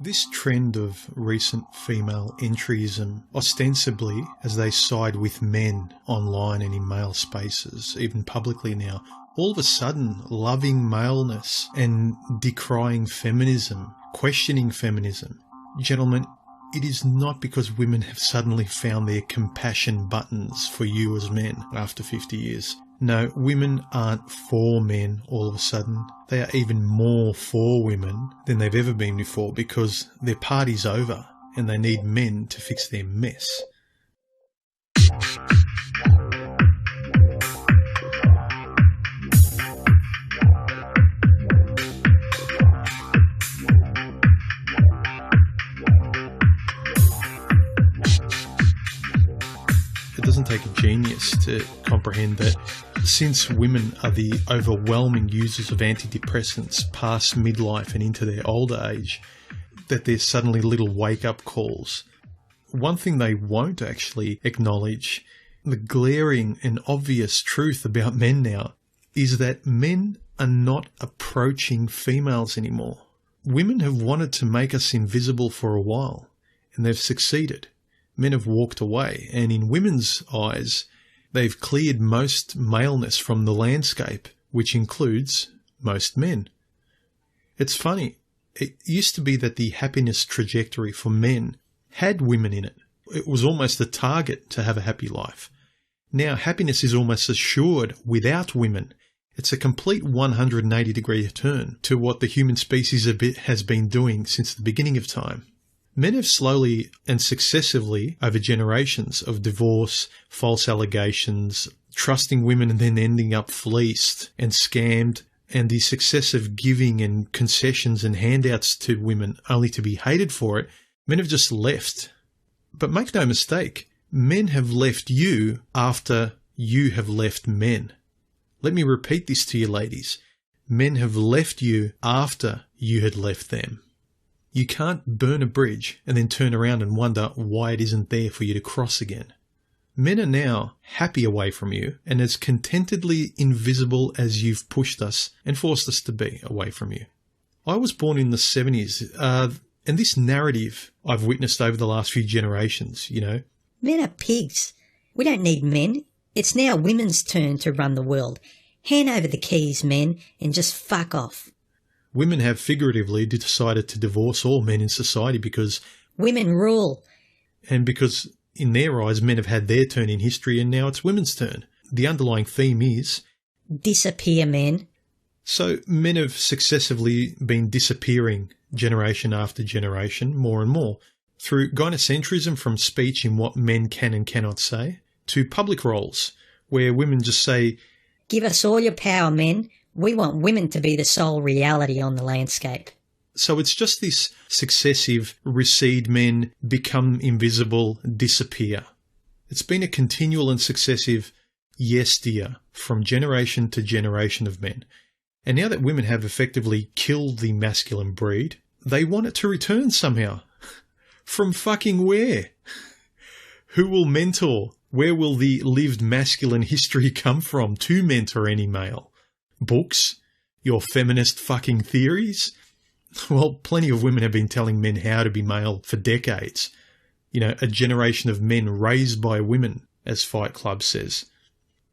This trend of recent female entryism, ostensibly as they side with men online and in male spaces, even publicly now, all of a sudden loving maleness and decrying feminism, questioning feminism. Gentlemen, it is not because women have suddenly found their compassion buttons for you as men after 50 years. No, women aren't for men all of a sudden. They are even more for women than they've ever been before because their party's over and they need men to fix their mess. It doesn't take a genius to comprehend that since women are the overwhelming users of antidepressants past midlife and into their older age, that there's suddenly little wake-up calls. One thing they won't actually acknowledge, the glaring and obvious truth about men now, is that men are not approaching females anymore. Women have wanted to make us invisible for a while, and they've succeeded. Men have walked away, and in women's eyes, they've cleared most maleness from the landscape, which includes most men. It's funny. It used to be that the happiness trajectory for men had women in it. It was almost a target to have a happy life. Now happiness is almost assured without women. It's a complete 180-degree turn to what the human species has been doing since the beginning of time. Men have slowly and successively, over generations of divorce, false allegations, trusting women and then ending up fleeced and scammed, and the successive giving and concessions and handouts to women only to be hated for it, men have just left. But make no mistake, men have left you after you have left men. Let me repeat this to you, ladies. Men have left you after you had left them. You can't burn a bridge and then turn around and wonder why it isn't there for you to cross again. Men are now happy away from you and as contentedly invisible as you've pushed us and forced us to be away from you. I was born in the 70s, and this narrative I've witnessed over the last few generations, Men are pigs. We don't need men. It's now women's turn to run the world. Hand over the keys, men, and just fuck off. Women have figuratively decided to divorce all men in society because women rule. And because in their eyes men have had their turn in history and now it's women's turn. The underlying theme is disappear, men. So men have successively been disappearing generation after generation, more and more, through gynocentrism from speech in what men can and cannot say, to public roles where women just say, give us all your power, men. We want women to be the sole reality on the landscape. So it's just this successive recede men, become invisible, disappear. It's been a continual and successive yes dear from generation to generation of men. And now that women have effectively killed the masculine breed, they want it to return somehow. From fucking where? Who will mentor? Where will the lived masculine history come from to mentor any male? Books? Your feminist fucking theories? Well, plenty of women have been telling men how to be male for decades. A generation of men raised by women, as Fight Club says.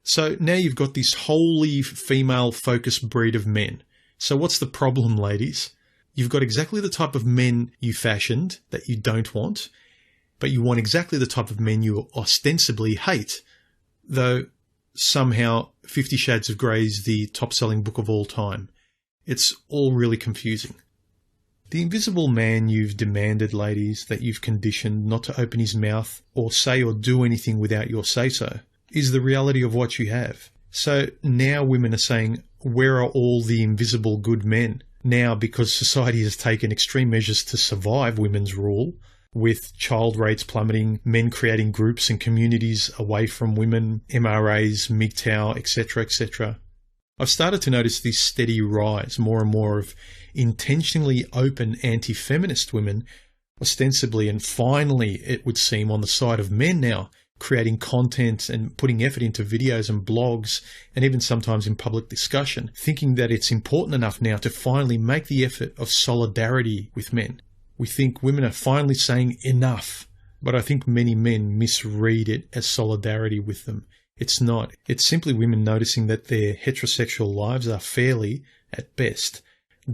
So now you've got this wholly female-focused breed of men. So what's the problem, ladies? You've got exactly the type of men you fashioned that you don't want, but you want exactly the type of men you ostensibly hate, though somehow 50 Shades of Grey is the top-selling book of all time. It's all really confusing. The invisible man you've demanded, ladies, that you've conditioned not to open his mouth or say or do anything without your say-so, is the reality of what you have. So now women are saying, where are all the invisible good men? Now, because society has taken extreme measures to survive women's rule, with child rates plummeting, men creating groups and communities away from women, MRAs, MGTOW, etc., etc. I've started to notice this steady rise, more and more, of intentionally open anti-feminist women, ostensibly and finally, it would seem, on the side of men now, creating content and putting effort into videos and blogs, and even sometimes in public discussion, thinking that it's important enough now to finally make the effort of solidarity with men. We think women are finally saying enough, but I think many men misread it as solidarity with them. It's not. It's simply women noticing that their heterosexual lives are fairly, at best,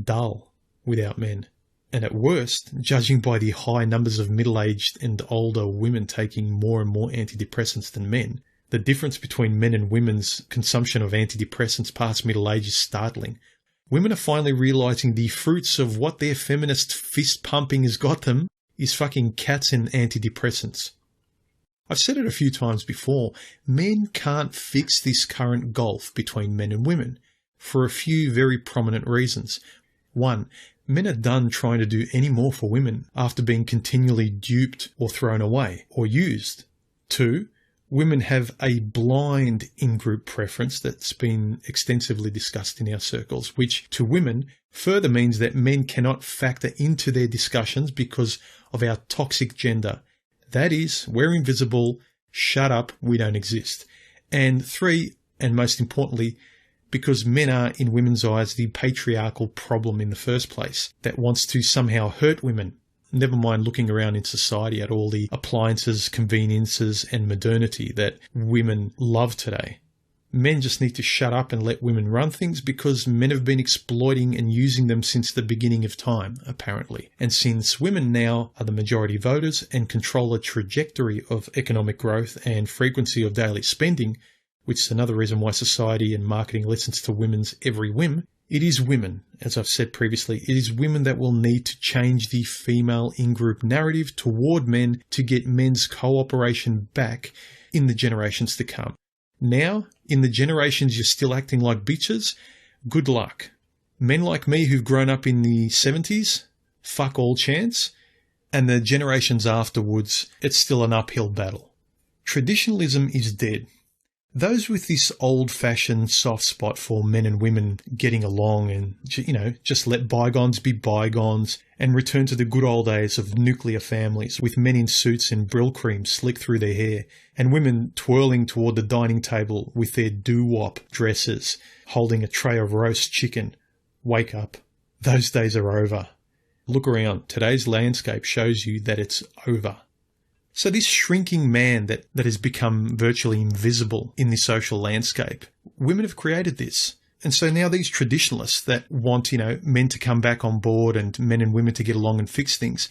dull without men. And at worst, judging by the high numbers of middle-aged and older women taking more and more antidepressants than men, the difference between men and women's consumption of antidepressants past middle age is startling. Women are finally realising the fruits of what their feminist fist pumping has got them is fucking cats and antidepressants. I've said it a few times before, men can't fix this current gulf between men and women for a few very prominent reasons. One, men are done trying to do any more for women after being continually duped or thrown away or used. Two, women have a blind in-group preference that's been extensively discussed in our circles, which to women further means that men cannot factor into their discussions because of our toxic gender. That is, we're invisible, shut up, we don't exist. And three, and most importantly, because men are, in women's eyes, the patriarchal problem in the first place that wants to somehow hurt women. Never mind looking around in society at all the appliances, conveniences and modernity that women love today. Men just need to shut up and let women run things because men have been exploiting and using them since the beginning of time, apparently. And since women now are the majority voters and control the trajectory of economic growth and frequency of daily spending, which is another reason why society and marketing listens to women's every whim, it is women, as I've said previously, it is women that will need to change the female in-group narrative toward men to get men's cooperation back in the generations to come. Now, in the generations you're still acting like bitches, good luck. Men like me who've grown up in the 70s, fuck all chance, and the generations afterwards, it's still an uphill battle. Traditionalism is dead. Those with this old-fashioned soft spot for men and women getting along and, just let bygones be bygones and return to the good old days of nuclear families with men in suits and Brill cream slicked through their hair and women twirling toward the dining table with their doo-wop dresses, holding a tray of roast chicken. Wake up. Those days are over. Look around. Today's landscape shows you that it's over. So this shrinking man that has become virtually invisible in the social landscape, women have created this. And so now these traditionalists that want, men to come back on board and men and women to get along and fix things,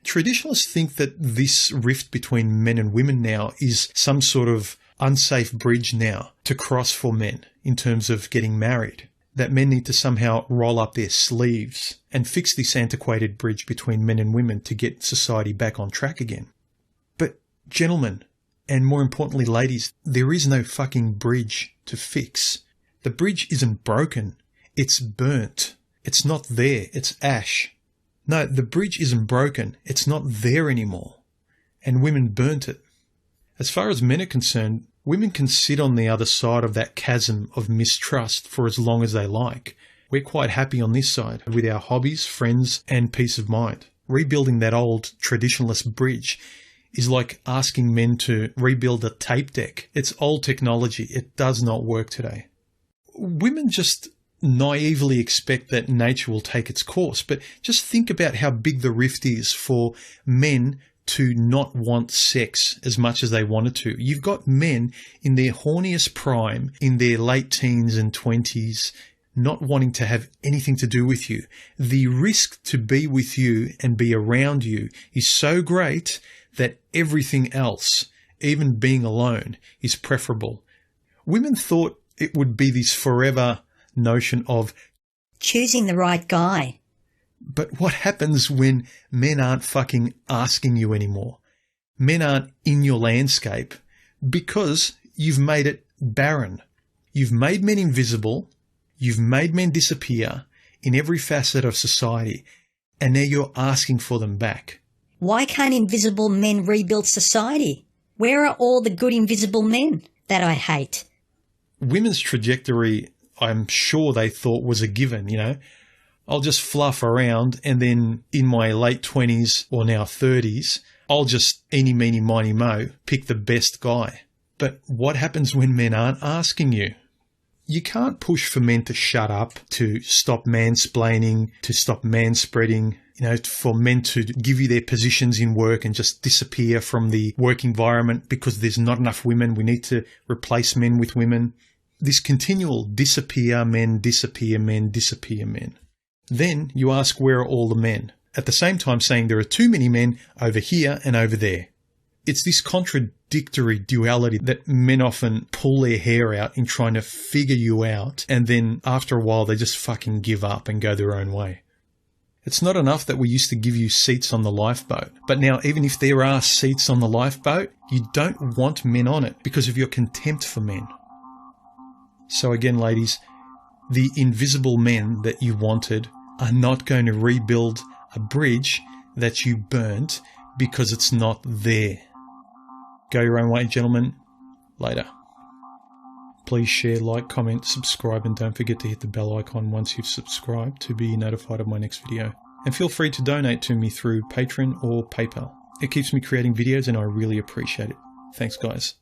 traditionalists think that this rift between men and women now is some sort of unsafe bridge now to cross for men in terms of getting married. That men need to somehow roll up their sleeves and fix this antiquated bridge between men and women to get society back on track again. Gentlemen, and more importantly ladies, there is no fucking bridge to fix. The bridge isn't broken. It's burnt. It's not there. It's ash. No, the bridge isn't broken. It's not there anymore. And women burnt it. As far as men are concerned, women can sit on the other side of that chasm of mistrust for as long as they like. We're quite happy on this side with our hobbies, friends, and peace of mind. Rebuilding that old traditionalist bridge is like asking men to rebuild a tape deck. It's old technology. It does not work today. Women just naively expect that nature will take its course, but just think about how big the rift is for men to not want sex as much as they wanted to. You've got men in their horniest prime, in their late teens and 20s, not wanting to have anything to do with you. The risk to be with you and be around you is so great that everything else, even being alone, is preferable. Women thought it would be this forever notion of choosing the right guy. But what happens when men aren't fucking asking you anymore? Men aren't in your landscape because you've made it barren. You've made men invisible. You've made men disappear in every facet of society. And now you're asking for them back. Why can't invisible men rebuild society? Where are all the good invisible men that I hate? Women's trajectory, I'm sure they thought was a given, I'll just fluff around and then in my late 20s or now 30s, I'll just eeny, meeny, miny, mo, pick the best guy. But what happens when men aren't asking you? You can't push for men to shut up, to stop mansplaining, to stop manspreading, for men to give you their positions in work and just disappear from the work environment because there's not enough women. We need to replace men with women. This continual disappear men, disappear men, disappear men. Then you ask, where are all the men? At the same time saying there are too many men over here and over there. It's this contradictory duality that men often pull their hair out in trying to figure you out, and then after a while they just fucking give up and go their own way. It's not enough that we used to give you seats on the lifeboat, but now even if there are seats on the lifeboat, you don't want men on it because of your contempt for men. So again, ladies, the invisible men that you wanted are not going to rebuild a bridge that you burnt because it's not there. Go your own way, gentlemen. Later. Please share, like, comment, subscribe, and don't forget to hit the bell icon once you've subscribed to be notified of my next video. And feel free to donate to me through Patreon or PayPal. It keeps me creating videos and I really appreciate it. Thanks, guys.